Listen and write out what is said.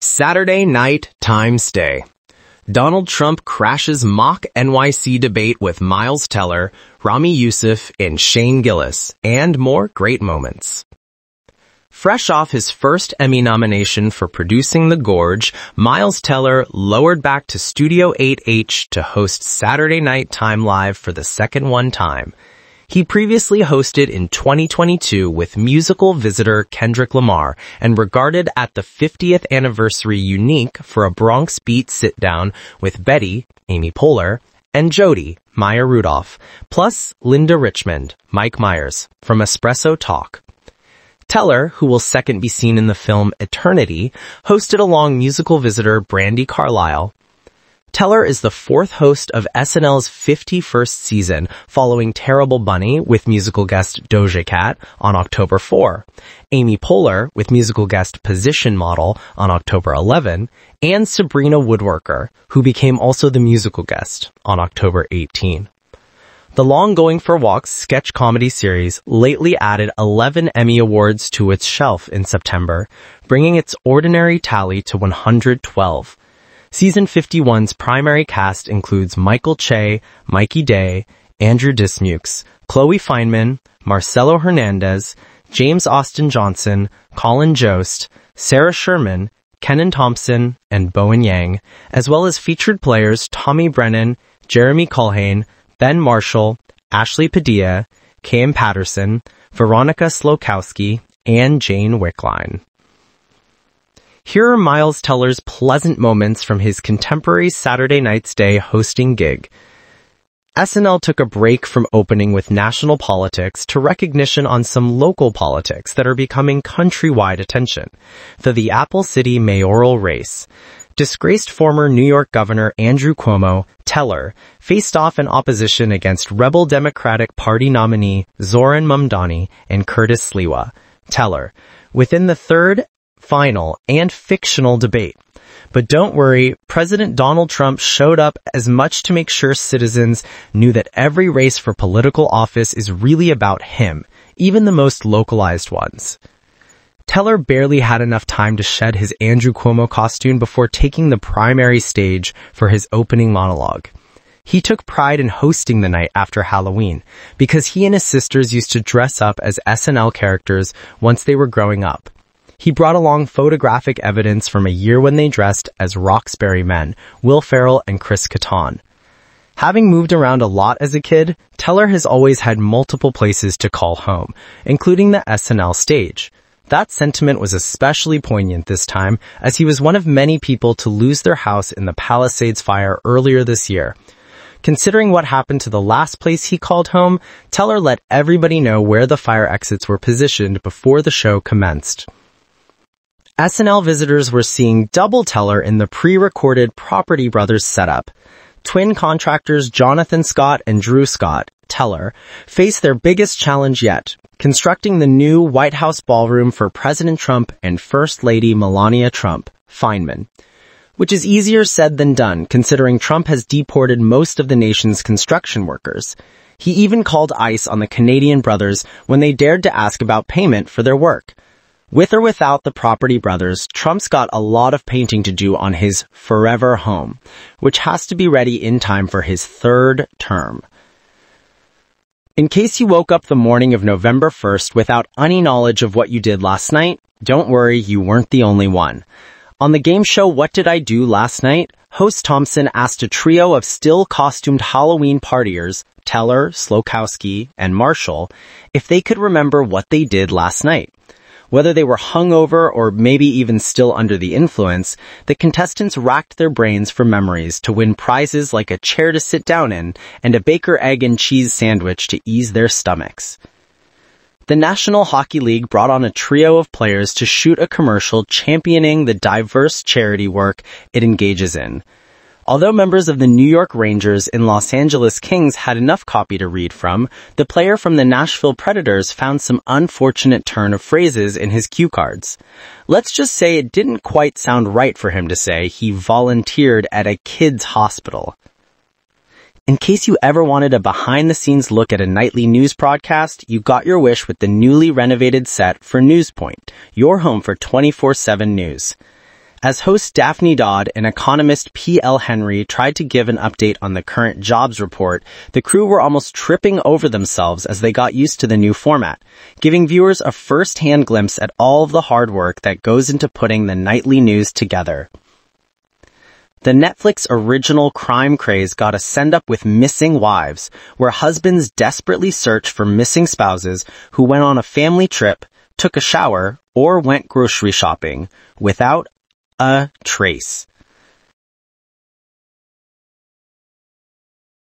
Saturday night time stay. Donald Trump crashes mock NYC debate with Miles Teller, Ramy Youssef, and Shane Gillis, and more great moments. Fresh off his first Emmy nomination for producing The Gorge, Miles Teller lowered back to Studio 8H to host Saturday Night Time Live for the second time. He previously hosted in 2022 with musical visitor Kendrick Lamar and regarded at the 50th anniversary unique for a Bronx Beat sit-down with Betty, Amy Poehler, and Jody, Maya Rudolph, plus Linda Richmond, Mike Myers, from Espresso Talk. Teller, who will second be seen in the film Eternity, hosted along musical visitor Brandi Carlile. Teller is the fourth host of SNL's 51st season, following Terrible Bunny with musical guest Doja Cat on October 4, Amy Poehler with musical guest Position Model on October 11, and Sabrina Woodworker, who became also the musical guest on October 18. The Long Going for Walks sketch comedy series lately added 11 Emmy Awards to its shelf in September, bringing its ordinary tally to 112. Season 51's primary cast includes Michael Che, Mikey Day, Andrew Dismukes, Chloe Fineman, Marcelo Hernandez, James Austin Johnson, Colin Jost, Sarah Sherman, Kenan Thompson, and Bowen Yang, as well as featured players Tommy Brennan, Jeremy Culhane, Ben Marshall, Ashley Padilla, Cam Patterson, Veronica Slokowski, and Jane Wickline. Here are Miles Teller's pleasant moments from his contemporary Saturday Night's Day hosting gig. SNL took a break from opening with national politics to recognition on some local politics that are becoming countrywide attention. The Apple City mayoral race. Disgraced former New York Governor Andrew Cuomo, Teller, faced off in opposition against Rebel Democratic Party nominee Zoran Mamdani and Curtis Sliwa. Teller, within the third, final, and fictional debate. But don't worry, President Donald Trump showed up as much to make sure citizens knew that every race for political office is really about him, even the most localized ones. Teller barely had enough time to shed his Andrew Cuomo costume before taking the primary stage for his opening monologue. He took pride in hosting the night after Halloween, because he and his sisters used to dress up as SNL characters once they were growing up. He brought along photographic evidence from a year when they dressed as Roxbury men, Will Ferrell and Chris Kattan. Having moved around a lot as a kid, Teller has always had multiple places to call home, including the SNL stage. That sentiment was especially poignant this time, as he was one of many people to lose their house in the Palisades fire earlier this year. Considering what happened to the last place he called home, Teller let everybody know where the fire exits were positioned before the show commenced. SNL visitors were seeing double Teller in the pre-recorded Property Brothers setup. Twin contractors Jonathan Scott and Drew Scott, Teller, faced their biggest challenge yet, constructing the new White House ballroom for President Trump and First Lady Melania Trump, Feynman. Which is easier said than done, considering Trump has deported most of the nation's construction workers. He even called ICE on the Canadian brothers when they dared to ask about payment for their work. With or without the Property Brothers, Trump's got a lot of painting to do on his forever home, which has to be ready in time for his third term. In case you woke up the morning of November 1st without any knowledge of what you did last night, don't worry, you weren't the only one. On the game show What Did I Do Last Night, host Thompson asked a trio of still-costumed Halloween partiers, Teller, Slokowski, and Marshall, if they could remember what they did last night. Whether they were hungover or maybe even still under the influence, the contestants racked their brains for memories to win prizes like a chair to sit down in and a Baker egg and cheese sandwich to ease their stomachs. The National Hockey League brought on a trio of players to shoot a commercial championing the diverse charity work it engages in. Although members of the New York Rangers and Los Angeles Kings had enough copy to read from, the player from the Nashville Predators found some unfortunate turn of phrases in his cue cards. Let's just say it didn't quite sound right for him to say he volunteered at a kids' hospital. In case you ever wanted a behind-the-scenes look at a nightly news broadcast, you got your wish with the newly renovated set for NewsPoint, your home for 24/7 news. As host Daphne Dodd and economist P.L. Henry tried to give an update on the current jobs report, the crew were almost tripping over themselves as they got used to the new format, giving viewers a first-hand glimpse at all of the hard work that goes into putting the nightly news together. The Netflix original crime craze got a send-up with Missing Wives, where husbands desperately search for missing spouses who went on a family trip, took a shower, or went grocery shopping without a trace.